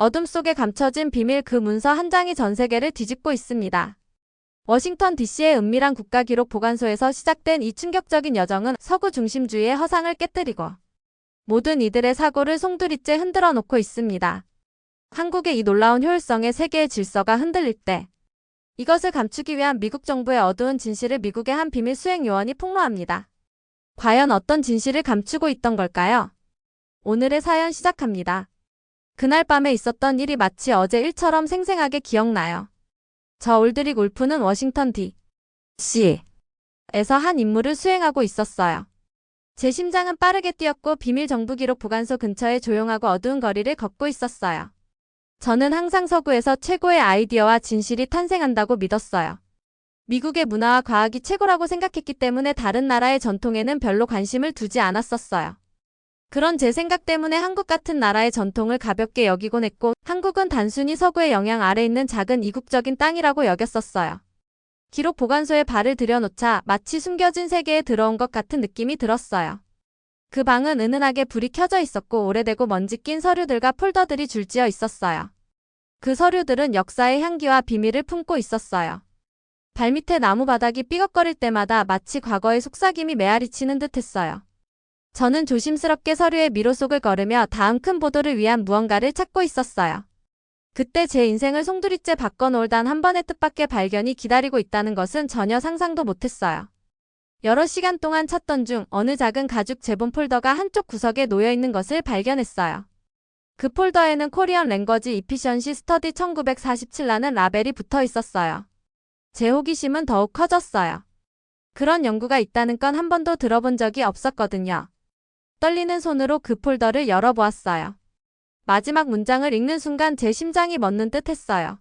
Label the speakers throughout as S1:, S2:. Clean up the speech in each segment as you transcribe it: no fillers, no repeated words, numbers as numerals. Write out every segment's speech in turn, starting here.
S1: 어둠 속에 감춰진 비밀 그 문서 한 장이 전 세계를 뒤집고 있습니다. 워싱턴 DC의 은밀한 국가기록 보관소에서 시작된 이 충격적인 여정은 서구 중심주의의 허상을 깨뜨리고 모든 이들의 사고를 송두리째 흔들어 놓고 있습니다. 한국의 이 놀라운 효율성에 세계의 질서가 흔들릴 때 이것을 감추기 위한 미국 정부의 어두운 진실을 미국의 한 비밀 수행 요원이 폭로합니다. 과연 어떤 진실을 감추고 있던 걸까요? 오늘의 사연 시작합니다. 그날 밤에 있었던 일이 마치 어제 일처럼 생생하게 기억나요. 저 올드릭 울프는 워싱턴 D.C.에서 한 임무를 수행하고 있었어요. 제 심장은 빠르게 뛰었고 비밀 정부 기록 보관소 근처의 조용하고 어두운 거리를 걷고 있었어요. 저는 항상 서구에서 최고의 아이디어와 진실이 탄생한다고 믿었어요. 미국의 문화와 과학이 최고라고 생각했기 때문에 다른 나라의 전통에는 별로 관심을 두지 않았었어요. 그런 제 생각 때문에 한국 같은 나라의 전통을 가볍게 여기곤 했고 한국은 단순히 서구의 영향 아래 있는 작은 이국적인 땅이라고 여겼었어요. 기록 보관소에 발을 들여놓자 마치 숨겨진 세계에 들어온 것 같은 느낌이 들었어요. 그 방은 은은하게 불이 켜져 있었고 오래되고 먼지 낀 서류들과 폴더들이 줄지어 있었어요. 그 서류들은 역사의 향기와 비밀을 품고 있었어요. 발밑에 나무 바닥이 삐걱거릴 때마다 마치 과거의 속삭임이 메아리치는 듯했어요. 저는 조심스럽게 서류의 미로 속을 걸으며 다음 큰 보도를 위한 무언가를 찾고 있었어요. 그때 제 인생을 송두리째 바꿔놓을 단 한 번의 뜻밖의 발견이 기다리고 있다는 것은 전혀 상상도 못했어요. 여러 시간 동안 찾던 중 어느 작은 가죽 제본 폴더가 한쪽 구석에 놓여있는 것을 발견했어요. 그 폴더에는 코리안 랭거지 이피션시 스터디 1947라는 라벨이 붙어 있었어요. 제 호기심은 더욱 커졌어요. 그런 연구가 있다는 건 한 번도 들어본 적이 없었거든요. 떨리는 손으로 그 폴더를 열어보았어요. 마지막 문장을 읽는 순간 제 심장이 멎는 듯 했어요.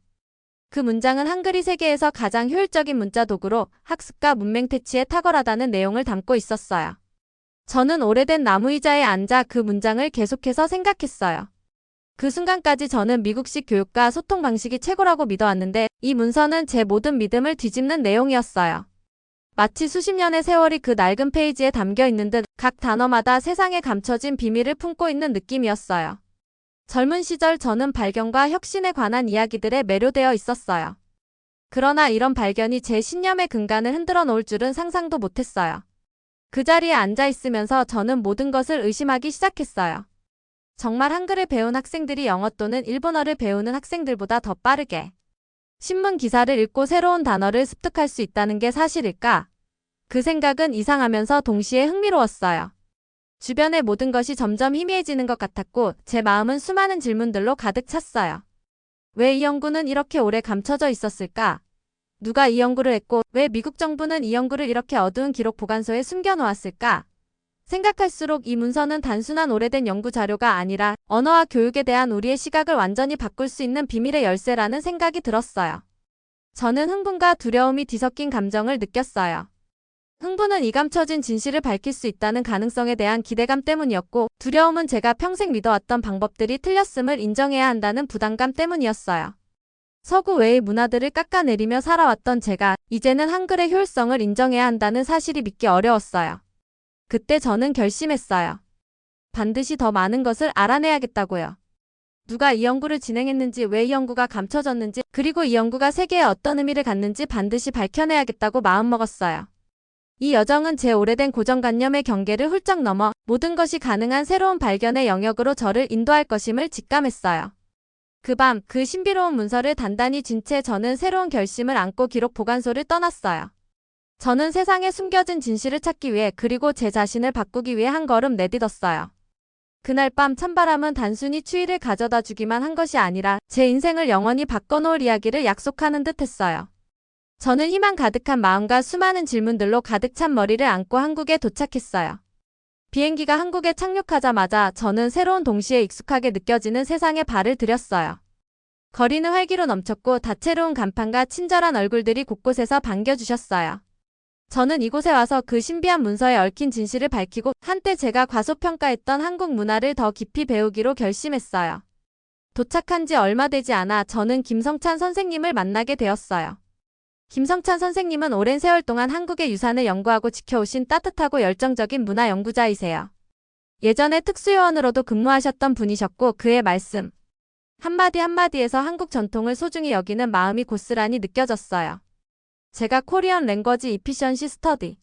S1: 그 문장은 한글이 세계에서 가장 효율적인 문자 도구로 학습과 문맹 퇴치에 탁월하다는 내용을 담고 있었어요. 저는 오래된 나무 의자에 앉아 그 문장을 계속해서 생각했어요. 그 순간까지 저는 미국식 교육과 소통 방식이 최고라고 믿어왔는데 이 문서는 제 모든 믿음을 뒤집는 내용이었어요. 마치 수십 년의 세월이 그 낡은 페이지에 담겨 있는 듯 각 단어마다 세상에 감춰진 비밀을 품고 있는 느낌이었어요. 젊은 시절 저는 발견과 혁신에 관한 이야기들에 매료되어 있었어요. 그러나 이런 발견이 제 신념의 근간을 흔들어 놓을 줄은 상상도 못했어요. 그 자리에 앉아 있으면서 저는 모든 것을 의심하기 시작했어요. 정말 한글을 배운 학생들이 영어 또는 일본어를 배우는 학생들보다 더 빠르게 신문 기사를 읽고 새로운 단어를 습득할 수 있다는 게 사실일까? 그 생각은 이상하면서 동시에 흥미로웠어요. 주변의 모든 것이 점점 희미해지는 것 같았고 제 마음은 수많은 질문들로 가득 찼어요. 왜 이 연구는 이렇게 오래 감춰져 있었을까? 누가 이 연구를 했고 왜 미국 정부는 이 연구를 이렇게 어두운 기록 보관소에 숨겨놓았을까? 생각할수록 이 문서는 단순한 오래된 연구 자료가 아니라 언어와 교육에 대한 우리의 시각을 완전히 바꿀 수 있는 비밀의 열쇠라는 생각이 들었어요. 저는 흥분과 두려움이 뒤섞인 감정을 느꼈어요. 흥분은 이 감춰진 진실을 밝힐 수 있다는 가능성에 대한 기대감 때문이었고 두려움은 제가 평생 믿어왔던 방법들이 틀렸음을 인정해야 한다는 부담감 때문이었어요. 서구 외의 문화들을 깎아내리며 살아왔던 제가 이제는 한글의 효율성을 인정해야 한다는 사실이 믿기 어려웠어요. 그때 저는 결심했어요. 반드시 더 많은 것을 알아내야겠다고요. 누가 이 연구를 진행했는지, 왜 이 연구가 감춰졌는지, 그리고 이 연구가 세계에 어떤 의미를 갖는지 반드시 밝혀내야겠다고 마음먹었어요. 이 여정은 제 오래된 고정관념의 경계를 훌쩍 넘어 모든 것이 가능한 새로운 발견의 영역으로 저를 인도할 것임을 직감했어요. 그 밤, 그 신비로운 문서를 단단히 쥔 채 저는 새로운 결심을 안고 기록 보관소를 떠났어요. 저는 세상에 숨겨진 진실을 찾기 위해 그리고 제 자신을 바꾸기 위해 한 걸음 내딛었어요. 그날 밤 찬바람은 단순히 추위를 가져다 주기만 한 것이 아니라 제 인생을 영원히 바꿔놓을 이야기를 약속하는 듯 했어요. 저는 희망 가득한 마음과 수많은 질문들로 가득 찬 머리를 안고 한국에 도착했어요. 비행기가 한국에 착륙하자마자 저는 새로운 동시에 익숙하게 느껴지는 세상에 발을 들였어요. 거리는 활기로 넘쳤고 다채로운 간판과 친절한 얼굴들이 곳곳에서 반겨주셨어요. 저는 이곳에 와서 그 신비한 문서에 얽힌 진실을 밝히고 한때 제가 과소평가했던 한국 문화를 더 깊이 배우기로 결심했어요. 도착한 지 얼마 되지 않아 저는 김성찬 선생님을 만나게 되었어요. 김성찬 선생님은 오랜 세월 동안 한국의 유산을 연구하고 지켜오신 따뜻하고 열정적인 문화 연구자이세요. 예전에 특수요원으로도 근무하셨던 분이셨고 그의 말씀, 한마디 한마디에서 한국 전통을 소중히 여기는 마음이 고스란히 느껴졌어요. 제가 코리안 랭거지 이피션시 스터디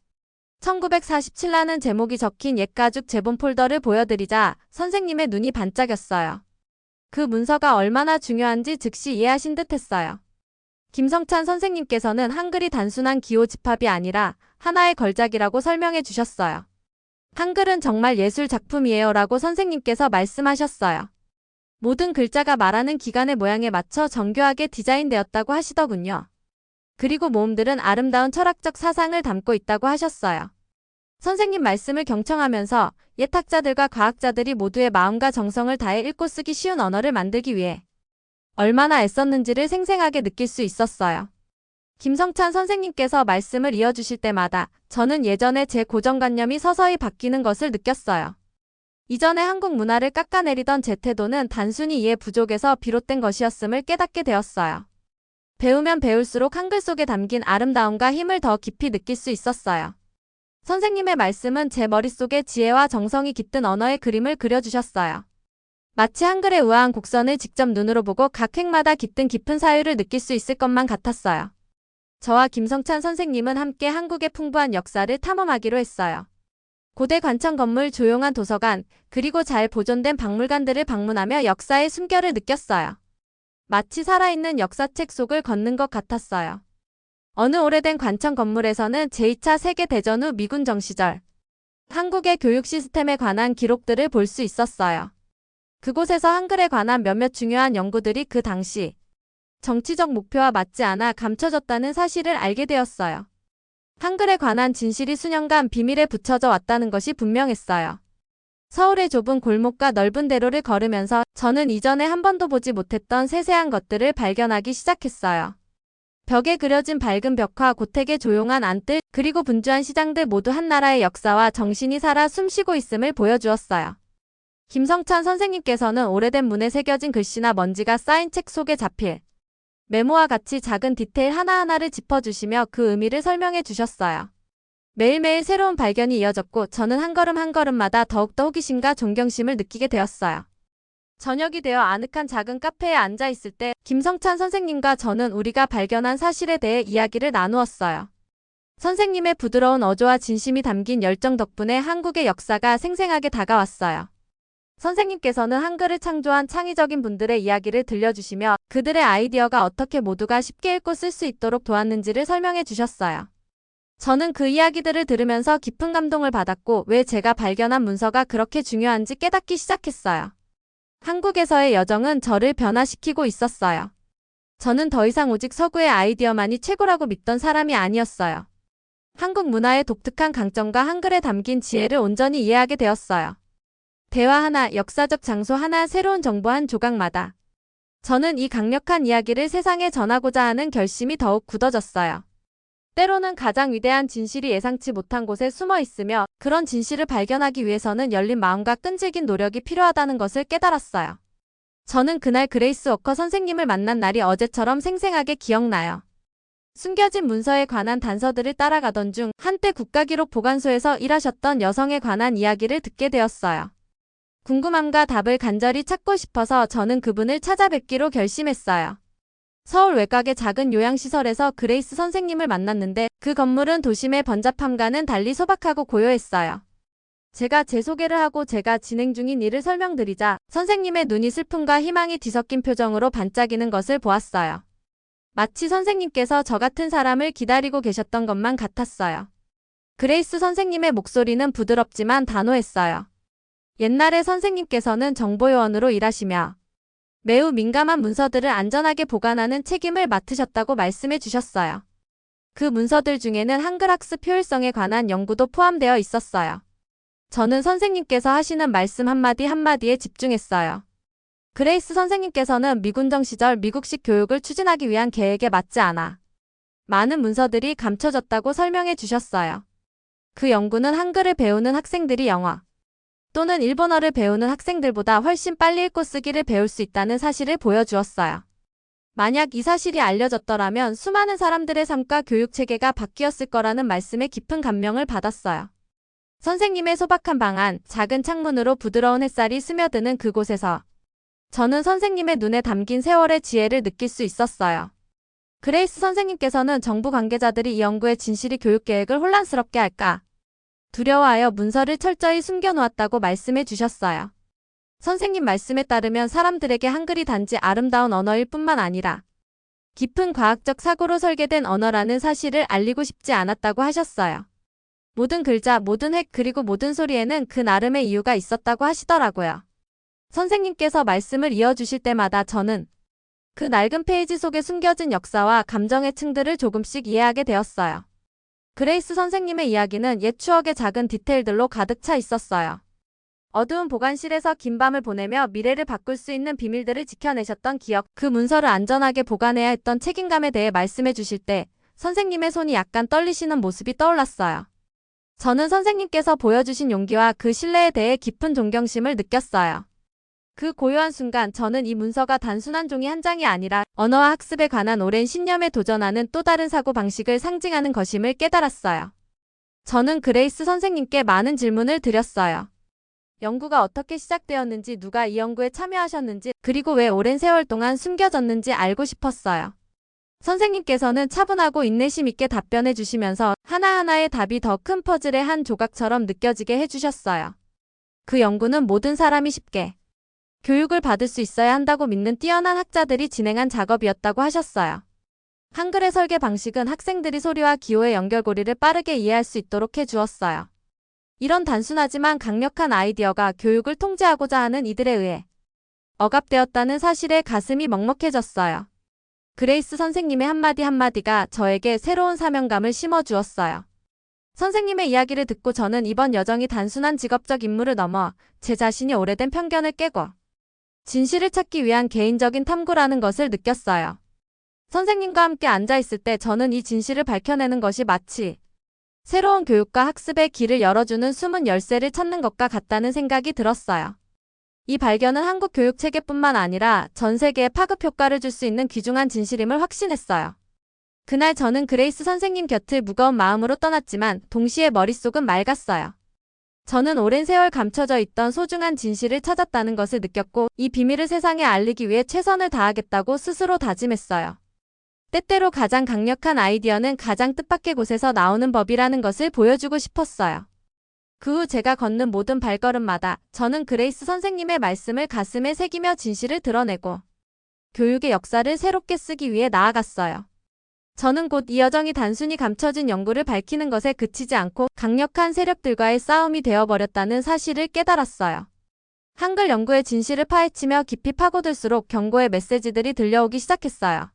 S1: 1947라는 제목이 적힌 옛가죽 제본 폴더를 보여드리자 선생님의 눈이 반짝였어요. 그 문서가 얼마나 중요한지 즉시 이해하신 듯 했어요. 김성찬 선생님께서는 한글이 단순한 기호 집합이 아니라 하나의 걸작이라고 설명해 주셨어요. 한글은 정말 예술 작품이에요 라고 선생님께서 말씀하셨어요. 모든 글자가 말하는 기간의 모양에 맞춰 정교하게 디자인되었다고 하시더군요. 그리고 모음들은 아름다운 철학적 사상을 담고 있다고 하셨어요. 선생님 말씀을 경청하면서 예탁자들과 과학자들이 모두의 마음과 정성을 다해 읽고 쓰기 쉬운 언어를 만들기 위해 얼마나 애썼는지를 생생하게 느낄 수 있었어요. 김성찬 선생님께서 말씀을 이어주실 때마다 저는 예전에 제 고정관념이 서서히 바뀌는 것을 느꼈어요. 이전에 한국 문화를 깎아내리던 제 태도는 단순히 이해 부족에서 비롯된 것이었음을 깨닫게 되었어요. 배우면 배울수록 한글 속에 담긴 아름다움과 힘을 더 깊이 느낄 수 있었어요. 선생님의 말씀은 제 머릿속에 지혜와 정성이 깃든 언어의 그림을 그려주셨어요. 마치 한글의 우아한 곡선을 직접 눈으로 보고 각 획마다 깃든 깊은 사유를 느낄 수 있을 것만 같았어요. 저와 김성찬 선생님은 함께 한국의 풍부한 역사를 탐험하기로 했어요. 고대 관청 건물, 조용한 도서관, 그리고 잘 보존된 박물관들을 방문하며 역사의 숨결을 느꼈어요. 마치 살아있는 역사책 속을 걷는 것 같았어요. 어느 오래된 관청 건물에서는 제2차 세계대전 후 미군 정시절 한국의 교육 시스템에 관한 기록들을 볼 수 있었어요. 그곳에서 한글에 관한 몇몇 중요한 연구들이 그 당시 정치적 목표와 맞지 않아 감춰졌다는 사실을 알게 되었어요. 한글에 관한 진실이 수년간 비밀에 붙여져 왔다는 것이 분명했어요. 서울의 좁은 골목과 넓은 대로를 걸으면서 저는 이전에 한 번도 보지 못했던 세세한 것들을 발견하기 시작했어요. 벽에 그려진 밝은 벽화, 고택의 조용한 안뜰, 그리고 분주한 시장들 모두 한 나라의 역사와 정신이 살아 숨쉬고 있음을 보여주었어요. 김성찬 선생님께서는 오래된 문에 새겨진 글씨나 먼지가 쌓인 책 속에 잡힐 메모와 같이 작은 디테일 하나하나를 짚어주시며 그 의미를 설명해 주셨어요. 매일매일 새로운 발견이 이어졌고 저는 한 걸음 한 걸음마다 더욱더 호기심과 존경심을 느끼게 되었어요. 저녁이 되어 아늑한 작은 카페에 앉아 있을 때 김성찬 선생님과 저는 우리가 발견한 사실에 대해 이야기를 나누었어요. 선생님의 부드러운 어조와 진심이 담긴 열정 덕분에 한국의 역사가 생생하게 다가왔어요. 선생님께서는 한글을 창조한 창의적인 분들의 이야기를 들려주시며 그들의 아이디어가 어떻게 모두가 쉽게 읽고 쓸 수 있도록 도왔는지를 설명해 주셨어요. 저는 그 이야기들을 들으면서 깊은 감동을 받았고 왜 제가 발견한 문서가 그렇게 중요한지 깨닫기 시작했어요. 한국에서의 여정은 저를 변화시키고 있었어요. 저는 더 이상 오직 서구의 아이디어만이 최고라고 믿던 사람이 아니었어요. 한국 문화의 독특한 강점과 한글에 담긴 지혜를 온전히 이해하게 되었어요. 대화 하나, 역사적 장소 하나, 새로운 정보 한 조각마다 저는 이 강력한 이야기를 세상에 전하고자 하는 결심이 더욱 굳어졌어요. 때로는 가장 위대한 진실이 예상치 못한 곳에 숨어 있으며 그런 진실을 발견하기 위해서는 열린 마음과 끈질긴 노력이 필요하다는 것을 깨달았어요. 저는 그날 그레이스 워커 선생님을 만난 날이 어제처럼 생생하게 기억나요. 숨겨진 문서에 관한 단서들을 따라가던 중 한때 국가기록보관소에서 일하셨던 여성에 관한 이야기를 듣게 되었어요. 궁금함과 답을 간절히 찾고 싶어서 저는 그분을 찾아뵙기로 결심했어요. 서울 외곽의 작은 요양시설에서 그레이스 선생님을 만났는데 그 건물은 도심의 번잡함과는 달리 소박하고 고요했어요. 제가 제 소개를 하고 제가 진행 중인 일을 설명드리자 선생님의 눈이 슬픔과 희망이 뒤섞인 표정으로 반짝이는 것을 보았어요. 마치 선생님께서 저 같은 사람을 기다리고 계셨던 것만 같았어요. 그레이스 선생님의 목소리는 부드럽지만 단호했어요. 옛날에 선생님께서는 정보요원으로 일하시며 매우 민감한 문서들을 안전하게 보관하는 책임을 맡으셨다고 말씀해 주셨어요. 그 문서들 중에는 한글 학습 효율성에 관한 연구도 포함되어 있었어요. 저는 선생님께서 하시는 말씀 한마디 한마디에 집중했어요. 그레이스 선생님께서는 미군정 시절 미국식 교육을 추진하기 위한 계획에 맞지 않아 많은 문서들이 감춰졌다고 설명해 주셨어요. 그 연구는 한글을 배우는 학생들이 영어 또는 일본어를 배우는 학생들보다 훨씬 빨리 읽고 쓰기를 배울 수 있다는 사실을 보여주었어요. 만약 이 사실이 알려졌더라면 수많은 사람들의 삶과 교육체계가 바뀌었을 거라는 말씀에 깊은 감명을 받았어요. 선생님의 소박한 방안, 작은 창문으로 부드러운 햇살이 스며드는 그곳에서 저는 선생님의 눈에 담긴 세월의 지혜를 느낄 수 있었어요. 그레이스 선생님께서는 정부 관계자들이 이 연구의 진실이 교육 계획을 혼란스럽게 할까 두려워하여 문서를 철저히 숨겨놓았다고 말씀해 주셨어요. 선생님 말씀에 따르면 사람들에게 한글이 단지 아름다운 언어일 뿐만 아니라 깊은 과학적 사고로 설계된 언어라는 사실을 알리고 싶지 않았다고 하셨어요. 모든 글자, 모든 획, 그리고 모든 소리에는 그 나름의 이유가 있었다고 하시더라고요. 선생님께서 말씀을 이어주실 때마다 저는 그 낡은 페이지 속에 숨겨진 역사와 감정의 층들을 조금씩 이해하게 되었어요. 그레이스 선생님의 이야기는 옛 추억의 작은 디테일들로 가득 차 있었어요. 어두운 보관실에서 긴 밤을 보내며 미래를 바꿀 수 있는 비밀들을 지켜내셨던 기억, 그 문서를 안전하게 보관해야 했던 책임감에 대해 말씀해 주실 때 선생님의 손이 약간 떨리시는 모습이 떠올랐어요. 저는 선생님께서 보여주신 용기와 그 신뢰에 대해 깊은 존경심을 느꼈어요. 그 고요한 순간 저는 이 문서가 단순한 종이 한 장이 아니라 언어와 학습에 관한 오랜 신념에 도전하는 또 다른 사고 방식을 상징하는 것임을 깨달았어요. 저는 그레이스 선생님께 많은 질문을 드렸어요. 연구가 어떻게 시작되었는지, 누가 이 연구에 참여하셨는지, 그리고 왜 오랜 세월 동안 숨겨졌는지 알고 싶었어요. 선생님께서는 차분하고 인내심 있게 답변해 주시면서 하나하나의 답이 더 큰 퍼즐의 한 조각처럼 느껴지게 해주셨어요. 그 연구는 모든 사람이 쉽게 교육을 받을 수 있어야 한다고 믿는 뛰어난 학자들이 진행한 작업이었다고 하셨어요. 한글의 설계 방식은 학생들이 소리와 기호의 연결고리를 빠르게 이해할 수 있도록 해주었어요. 이런 단순하지만 강력한 아이디어가 교육을 통제하고자 하는 이들에 의해 억압되었다는 사실에 가슴이 먹먹해졌어요. 그레이스 선생님의 한마디 한마디가 저에게 새로운 사명감을 심어주었어요. 선생님의 이야기를 듣고 저는 이번 여정이 단순한 직업적 임무를 넘어 제 자신이 오래된 편견을 깨고 진실을 찾기 위한 개인적인 탐구라는 것을 느꼈어요. 선생님과 함께 앉아있을 때 저는 이 진실을 밝혀내는 것이 마치 새로운 교육과 학습의 길을 열어주는 숨은 열쇠를 찾는 것과 같다는 생각이 들었어요. 이 발견은 한국 교육 체계뿐만 아니라 전 세계에 파급 효과를 줄 수 있는 귀중한 진실임을 확신했어요. 그날 저는 그레이스 선생님 곁을 무거운 마음으로 떠났지만 동시에 머릿속은 맑았어요. 저는 오랜 세월 감춰져 있던 소중한 진실을 찾았다는 것을 느꼈고 이 비밀을 세상에 알리기 위해 최선을 다하겠다고 스스로 다짐했어요. 때때로 가장 강력한 아이디어는 가장 뜻밖의 곳에서 나오는 법이라는 것을 보여주고 싶었어요. 그 후 제가 걷는 모든 발걸음마다 저는 그레이스 선생님의 말씀을 가슴에 새기며 진실을 드러내고 교육의 역사를 새롭게 쓰기 위해 나아갔어요. 저는 곧 이 여정이 단순히 감춰진 연구를 밝히는 것에 그치지 않고 강력한 세력들과의 싸움이 되어버렸다는 사실을 깨달았어요. 한글 연구의 진실을 파헤치며 깊이 파고들수록 경고의 메시지들이 들려오기 시작했어요.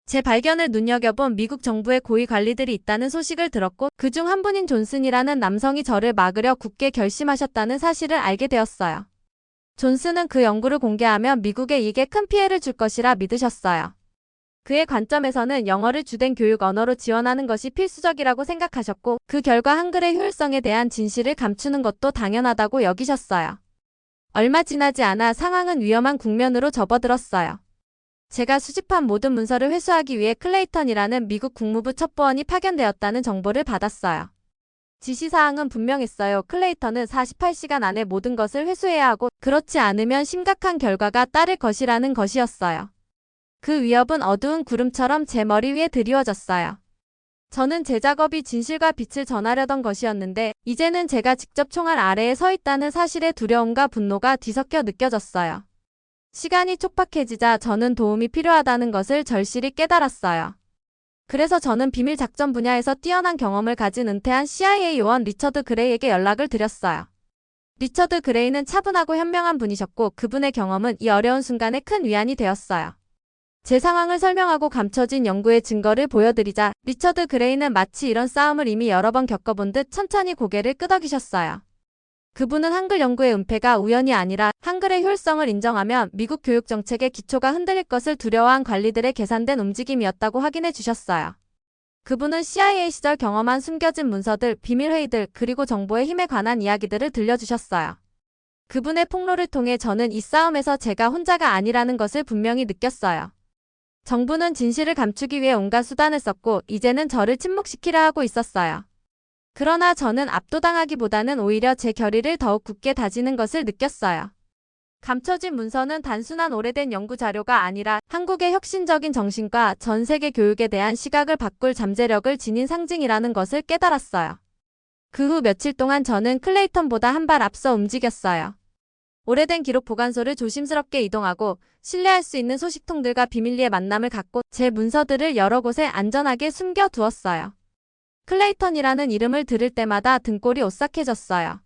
S1: 제 발견을 눈여겨본 미국 정부의 고위 관리들이 있다는 소식을 들었고 그중 한 분인 존슨이라는 남성이 저를 막으려 굳게 결심하셨다는 사실을 알게 되었어요. 존슨은 그 연구를 공개하면 미국의 이익에 큰 피해를 줄 것이라 믿으셨어요. 그의 관점에서는 영어를 주된 교육 언어로 지원하는 것이 필수적이라고 생각하셨고 그 결과 한글의 효율성에 대한 진실을 감추는 것도 당연하다고 여기셨어요. 얼마 지나지 않아 상황은 위험한 국면으로 접어들었어요. 제가 수집한 모든 문서를 회수하기 위해 클레이턴이라는 미국 국무부 첩보원이 파견되었다는 정보를 받았어요. 지시사항은 분명했어요. 클레이턴은 48시간 안에 모든 것을 회수해야 하고 그렇지 않으면 심각한 결과가 따를 것이라는 것이었어요. 그 위협은 어두운 구름처럼 제 머리 위에 드리워졌어요. 저는 제 작업이 진실과 빛을 전하려던 것이었는데 이제는 제가 직접 총알 아래에 서 있다는 사실의 두려움과 분노가 뒤섞여 느껴졌어요. 시간이 촉박해지자 저는 도움이 필요하다는 것을 절실히 깨달았어요. 그래서 저는 비밀 작전 분야에서 뛰어난 경험을 가진 은퇴한 CIA 요원 리처드 그레이에게 연락을 드렸어요. 리처드 그레이는 차분하고 현명한 분이셨고 그분의 경험은 이 어려운 순간에 큰 위안이 되었어요. 제 상황을 설명하고 감춰진 연구의 증거를 보여드리자 리처드 그레이는 마치 이런 싸움을 이미 여러 번 겪어본 듯 천천히 고개를 끄덕이셨어요. 그분은 한글 연구의 은폐가 우연이 아니라 한글의 효율성을 인정하면 미국 교육 정책의 기초가 흔들릴 것을 두려워한 관리들의 계산된 움직임이었다고 확인해 주셨어요. 그분은 CIA 시절 경험한 숨겨진 문서들, 비밀 회의들, 그리고 정보의 힘에 관한 이야기들을 들려주셨어요. 그분의 폭로를 통해 저는 이 싸움에서 제가 혼자가 아니라는 것을 분명히 느꼈어요. 정부는 진실을 감추기 위해 온갖 수단을 썼고 이제는 저를 침묵시키려 하고 있었어요. 그러나 저는 압도당하기보다는 오히려 제 결의를 더욱 굳게 다지는 것을 느꼈어요. 감춰진 문서는 단순한 오래된 연구 자료가 아니라 한국의 혁신적인 정신과 전 세계 교육에 대한 시각을 바꿀 잠재력을 지닌 상징이라는 것을 깨달았어요. 그 후 며칠 동안 저는 클레이턴보다 한 발 앞서 움직였어요. 오래된 기록 보관소를 조심스럽게 이동하고 신뢰할 수 있는 소식통들과 비밀리에 만남을 갖고 제 문서들을 여러 곳에 안전하게 숨겨두었어요. 클레이턴이라는 이름을 들을 때마다 등골이 오싹해졌어요.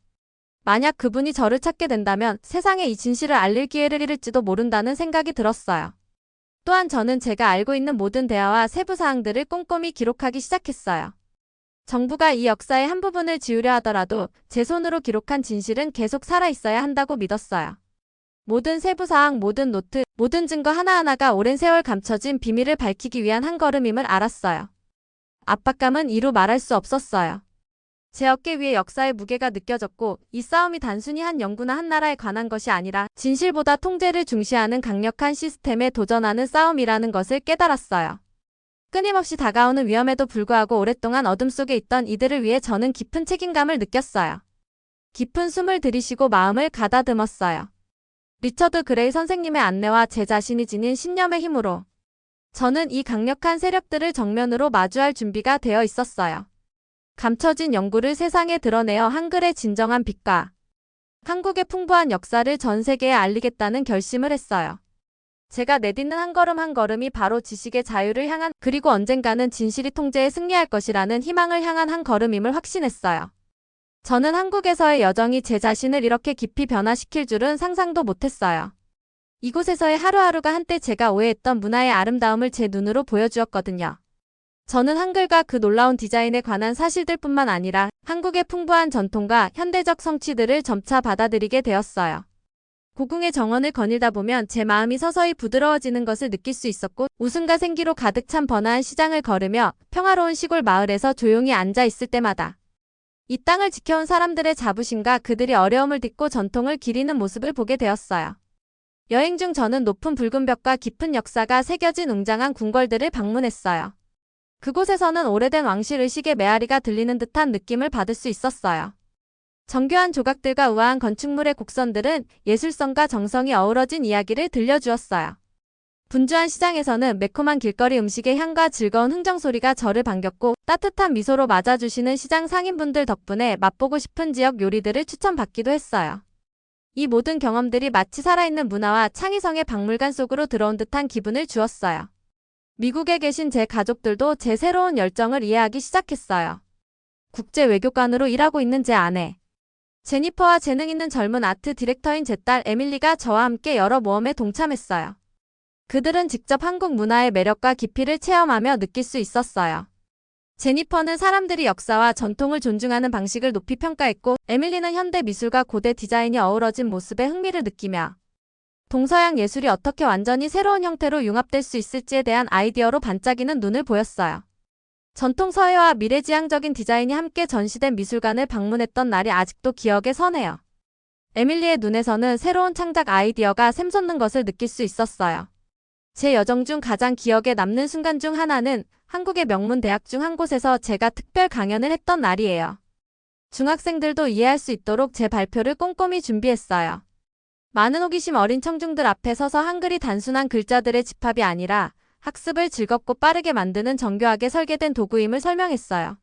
S1: 만약 그분이 저를 찾게 된다면 세상에 이 진실을 알릴 기회를 잃을지도 모른다는 생각이 들었어요. 또한 저는 제가 알고 있는 모든 대화와 세부 사항들을 꼼꼼히 기록하기 시작했어요. 정부가 이 역사의 한 부분을 지우려 하더라도 제 손으로 기록한 진실은 계속 살아있어야 한다고 믿었어요. 모든 세부 사항, 모든 노트, 모든 증거 하나하나가 오랜 세월 감춰진 비밀을 밝히기 위한 한 걸음임을 알았어요. 압박감은 이루 말할 수 없었어요. 제 어깨 위에 역사의 무게가 느껴졌고 이 싸움이 단순히 한 연구나 한 나라에 관한 것이 아니라 진실보다 통제를 중시하는 강력한 시스템에 도전하는 싸움이라는 것을 깨달았어요. 끊임없이 다가오는 위험에도 불구하고 오랫동안 어둠 속에 있던 이들을 위해 저는 깊은 책임감을 느꼈어요. 깊은 숨을 들이쉬고 마음을 가다듬었어요. 리처드 그레이 선생님의 안내와 제 자신이 지닌 신념의 힘으로 저는 이 강력한 세력들을 정면으로 마주할 준비가 되어 있었어요. 감춰진 연구를 세상에 드러내어 한글의 진정한 빛과 한국의 풍부한 역사를 전 세계에 알리겠다는 결심을 했어요. 제가 내딛는 한 걸음 한 걸음이 바로 지식의 자유를 향한 그리고 언젠가는 진실이 통제에 승리할 것이라는 희망을 향한 한 걸음임을 확신했어요. 저는 한국에서의 여정이 제 자신을 이렇게 깊이 변화시킬 줄은 상상도 못했어요. 이곳에서의 하루하루가 한때 제가 오해했던 문화의 아름다움을 제 눈으로 보여주었거든요. 저는 한글과 그 놀라운 디자인에 관한 사실들뿐만 아니라 한국의 풍부한 전통과 현대적 성취들을 점차 받아들이게 되었어요. 고궁의 정원을 거닐다 보면 제 마음이 서서히 부드러워지는 것을 느낄 수 있었고 웃음과 생기로 가득 찬 번화한 시장을 걸으며 평화로운 시골 마을에서 조용히 앉아 있을 때마다 이 땅을 지켜온 사람들의 자부심과 그들이 어려움을 딛고 전통을 기리는 모습을 보게 되었어요. 여행 중 저는 높은 붉은 벽과 깊은 역사가 새겨진 웅장한 궁궐들을 방문했어요. 그곳에서는 오래된 왕실 의식의 메아리가 들리는 듯한 느낌을 받을 수 있었어요. 정교한 조각들과 우아한 건축물의 곡선들은 예술성과 정성이 어우러진 이야기를 들려주었어요. 분주한 시장에서는 매콤한 길거리 음식의 향과 즐거운 흥정소리가 저를 반겼고 따뜻한 미소로 맞아주시는 시장 상인분들 덕분에 맛보고 싶은 지역 요리들을 추천받기도 했어요. 이 모든 경험들이 마치 살아있는 문화와 창의성의 박물관 속으로 들어온 듯한 기분을 주었어요. 미국에 계신 제 가족들도 제 새로운 열정을 이해하기 시작했어요. 국제 외교관으로 일하고 있는 제 아내 제니퍼와 재능 있는 젊은 아트 디렉터인 제 딸 에밀리가 저와 함께 여러 모험에 동참했어요. 그들은 직접 한국 문화의 매력과 깊이를 체험하며 느낄 수 있었어요. 제니퍼는 사람들이 역사와 전통을 존중하는 방식을 높이 평가했고 에밀리는 현대 미술과 고대 디자인이 어우러진 모습에 흥미를 느끼며 동서양 예술이 어떻게 완전히 새로운 형태로 융합될 수 있을지에 대한 아이디어로 반짝이는 눈을 보였어요. 전통 서예와 미래지향적인 디자인이 함께 전시된 미술관을 방문했던 날이 아직도 기억에 선해요. 에밀리의 눈에서는 새로운 창작 아이디어가 샘솟는 것을 느낄 수 있었어요. 제 여정 중 가장 기억에 남는 순간 중 하나는 한국의 명문 대학 중 한 곳에서 제가 특별 강연을 했던 날이에요. 중학생들도 이해할 수 있도록 제 발표를 꼼꼼히 준비했어요. 많은 호기심 어린 청중들 앞에 서서 한글이 단순한 글자들의 집합이 아니라 학습을 즐겁고 빠르게 만드는 정교하게 설계된 도구임을 설명했어요.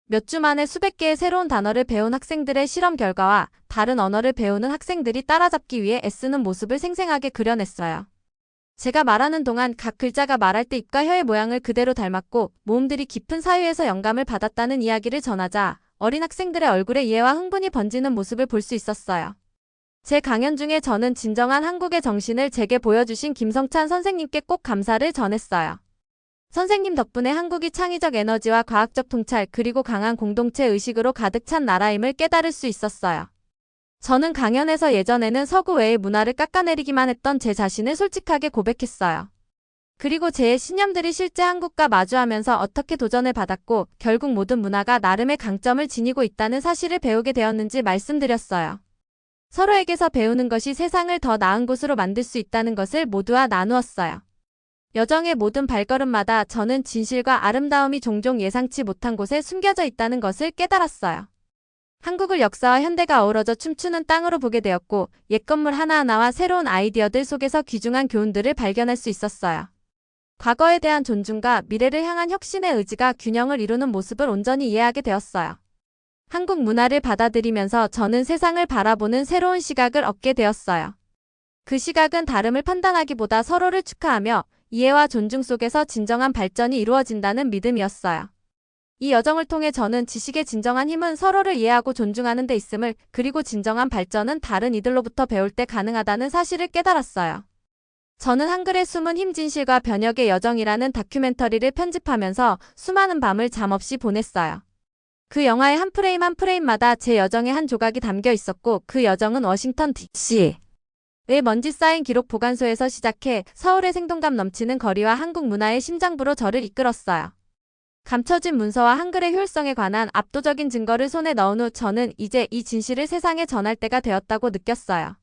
S1: 몇 주 만에 수백 개의 새로운 단어를 배운 학생들의 실험 결과와 다른 언어를 배우는 학생들이 따라잡기 위해 애쓰는 모습을 생생하게 그려냈어요. 제가 말하는 동안 각 글자가 말할 때 입과 혀의 모양을 그대로 닮았고 모음들이 깊은 사유에서 영감을 받았다는 이야기를 전하자 어린 학생들의 얼굴에 이해와 흥분이 번지는 모습을 볼 수 있었어요. 제 강연 중에 저는 진정한 한국의 정신을 제게 보여주신 김성찬 선생님께 꼭 감사를 전했어요. 선생님 덕분에 한국이 창의적 에너지와 과학적 통찰 그리고 강한 공동체 의식으로 가득 찬 나라임을 깨달을 수 있었어요. 저는 강연에서 예전에는 서구 외의 문화를 깎아내리기만 했던 제 자신을 솔직하게 고백했어요. 그리고 제 신념들이 실제 한국과 마주하면서 어떻게 도전을 받았고 결국 모든 문화가 나름의 강점을 지니고 있다는 사실을 배우게 되었는지 말씀드렸어요. 서로에게서 배우는 것이 세상을 더 나은 곳으로 만들 수 있다는 것을 모두와 나누었어요. 여정의 모든 발걸음마다 저는 진실과 아름다움이 종종 예상치 못한 곳에 숨겨져 있다는 것을 깨달았어요. 한국을 역사와 현대가 어우러져 춤추는 땅으로 보게 되었고 옛 건물 하나하나와 새로운 아이디어들 속에서 귀중한 교훈들을 발견할 수 있었어요. 과거에 대한 존중과 미래를 향한 혁신의 의지가 균형을 이루는 모습을 온전히 이해하게 되었어요. 한국 문화를 받아들이면서 저는 세상을 바라보는 새로운 시각을 얻게 되었어요. 그 시각은 다름을 판단하기보다 서로를 축하하며 이해와 존중 속에서 진정한 발전이 이루어진다는 믿음이었어요. 이 여정을 통해 저는 지식의 진정한 힘은 서로를 이해하고 존중하는 데 있음을, 그리고 진정한 발전은 다른 이들로부터 배울 때 가능하다는 사실을 깨달았어요. 저는 한글의 숨은 힘 진실과 변혁의 여정이라는 다큐멘터리를 편집하면서 수많은 밤을 잠없이 보냈어요. 그 영화의 한 프레임 한 프레임마다 제 여정의 한 조각이 담겨 있었고 그 여정은 워싱턴 DC 의 먼지 쌓인 기록 보관소에서 시작해 서울의 생동감 넘치는 거리와 한국 문화의 심장부로 저를 이끌었어요. 감춰진 문서와 한글의 효율성에 관한 압도적인 증거를 손에 넣은 후 저는 이제 이 진실을 세상에 전할 때가 되었다고 느꼈어요.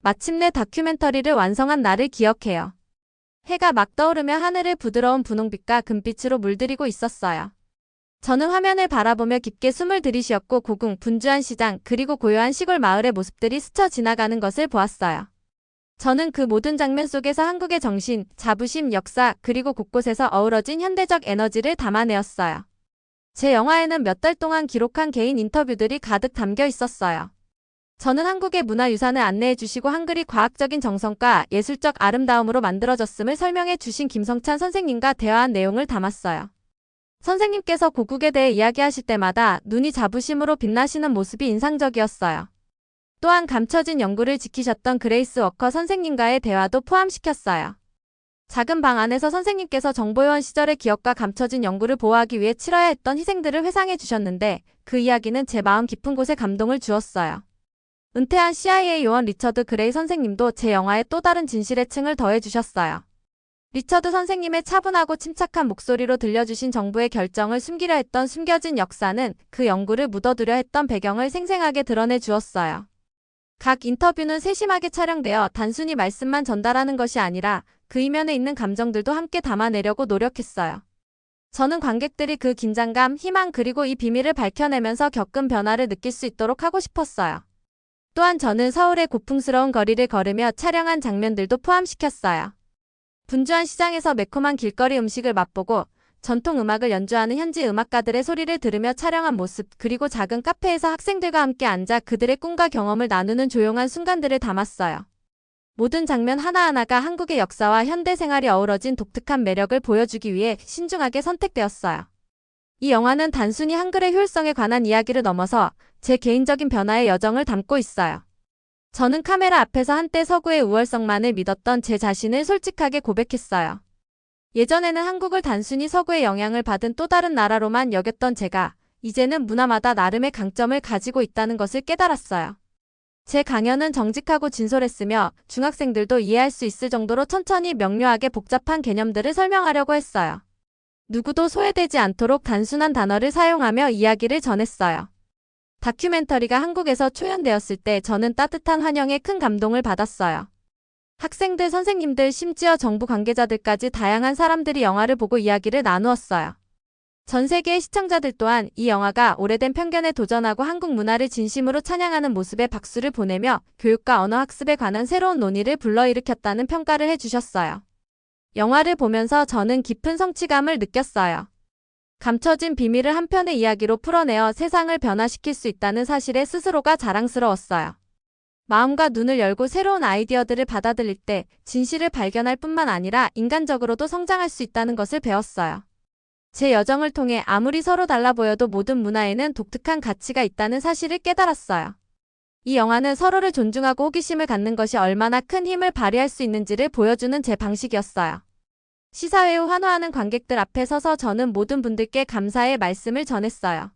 S1: 마침내 다큐멘터리를 완성한 날을 기억해요. 해가 막 떠오르며 하늘을 부드러운 분홍빛과 금빛으로 물들이고 있었어요. 저는 화면을 바라보며 깊게 숨을 들이쉬었고 고궁, 분주한 시장, 그리고 고요한 시골 마을의 모습들이 스쳐 지나가는 것을 보았어요. 저는 그 모든 장면 속에서 한국의 정신, 자부심, 역사, 그리고 곳곳에서 어우러진 현대적 에너지를 담아내었어요. 제 영화에는 몇 달 동안 기록한 개인 인터뷰들이 가득 담겨 있었어요. 저는 한국의 문화유산을 안내해 주시고 한글이 과학적인 정성과 예술적 아름다움으로 만들어졌음을 설명해 주신 김성찬 선생님과 대화한 내용을 담았어요. 선생님께서 고국에 대해 이야기하실 때마다 눈이 자부심으로 빛나시는 모습이 인상적이었어요. 또한 감춰진 연구를 지키셨던 그레이스 워커 선생님과의 대화도 포함시켰어요. 작은 방 안에서 선생님께서 정보요원 시절의 기억과 감춰진 연구를 보호하기 위해 치러야 했던 희생들을 회상해 주셨는데 그 이야기는 제 마음 깊은 곳에 감동을 주었어요. 은퇴한 CIA 요원 리처드 그레이 선생님도 제 영화에 또 다른 진실의 층을 더해 주셨어요. 리처드 선생님의 차분하고 침착한 목소리로 들려주신 정부의 결정을 숨기려 했던 숨겨진 역사는 그 연구를 묻어두려 했던 배경을 생생하게 드러내 주었어요. 각 인터뷰는 세심하게 촬영되어 단순히 말씀만 전달하는 것이 아니라 그 이면에 있는 감정들도 함께 담아내려고 노력했어요. 저는 관객들이 그 긴장감, 희망 그리고 이 비밀을 밝혀내면서 겪은 변화를 느낄 수 있도록 하고 싶었어요. 또한 저는 서울의 고풍스러운 거리를 걸으며 촬영한 장면들도 포함시켰어요. 분주한 시장에서 매콤한 길거리 음식을 맛보고 전통 음악을 연주하는 현지 음악가들의 소리를 들으며 촬영한 모습, 그리고 작은 카페에서 학생들과 함께 앉아 그들의 꿈과 경험을 나누는 조용한 순간들을 담았어요. 모든 장면 하나하나가 한국의 역사와 현대 생활이 어우러진 독특한 매력을 보여주기 위해 신중하게 선택되었어요. 이 영화는 단순히 한글의 효율성에 관한 이야기를 넘어서 제 개인적인 변화의 여정을 담고 있어요. 저는 카메라 앞에서 한때 서구의 우월성만을 믿었던 제 자신을 솔직하게 고백했어요. 예전에는 한국을 단순히 서구의 영향을 받은 또 다른 나라로만 여겼던 제가 이제는 문화마다 나름의 강점을 가지고 있다는 것을 깨달았어요. 제 강연은 정직하고 진솔했으며 중학생들도 이해할 수 있을 정도로 천천히 명료하게 복잡한 개념들을 설명하려고 했어요. 누구도 소외되지 않도록 단순한 단어를 사용하며 이야기를 전했어요. 다큐멘터리가 한국에서 초연되었을 때 저는 따뜻한 환영에 큰 감동을 받았어요. 학생들, 선생님들, 심지어 정부 관계자들까지 다양한 사람들이 영화를 보고 이야기를 나누었어요. 전 세계의 시청자들 또한 이 영화가 오래된 편견에 도전하고 한국 문화를 진심으로 찬양하는 모습에 박수를 보내며 교육과 언어학습에 관한 새로운 논의를 불러일으켰다는 평가를 해주셨어요. 영화를 보면서 저는 깊은 성취감을 느꼈어요. 감춰진 비밀을 한 편의 이야기로 풀어내어 세상을 변화시킬 수 있다는 사실에 스스로가 자랑스러웠어요. 마음과 눈을 열고 새로운 아이디어들을 받아들일 때 진실을 발견할 뿐만 아니라 인간적으로도 성장할 수 있다는 것을 배웠어요. 제 여정을 통해 아무리 서로 달라 보여도 모든 문화에는 독특한 가치가 있다는 사실을 깨달았어요. 이 영화는 서로를 존중하고 호기심을 갖는 것이 얼마나 큰 힘을 발휘할 수 있는지를 보여주는 제 방식이었어요. 시사회 후 환호하는 관객들 앞에 서서 저는 모든 분들께 감사의 말씀을 전했어요.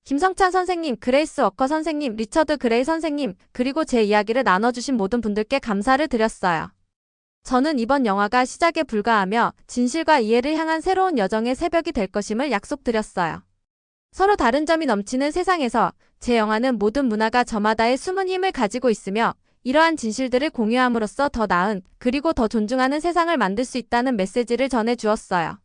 S1: 김성찬 선생님, 그레이스 워커 선생님, 리처드 그레이 선생님, 그리고 제 이야기를 나눠주신 모든 분들께 감사를 드렸어요. 저는 이번 영화가 시작에 불과하며 진실과 이해를 향한 새로운 여정의 새벽이 될 것임을 약속드렸어요. 서로 다른 점이 넘치는 세상에서 제 영화는 모든 문화가 저마다의 숨은 힘을 가지고 있으며 이러한 진실들을 공유함으로써 더 나은, 그리고 더 존중하는 세상을 만들 수 있다는 메시지를 전해 주었어요.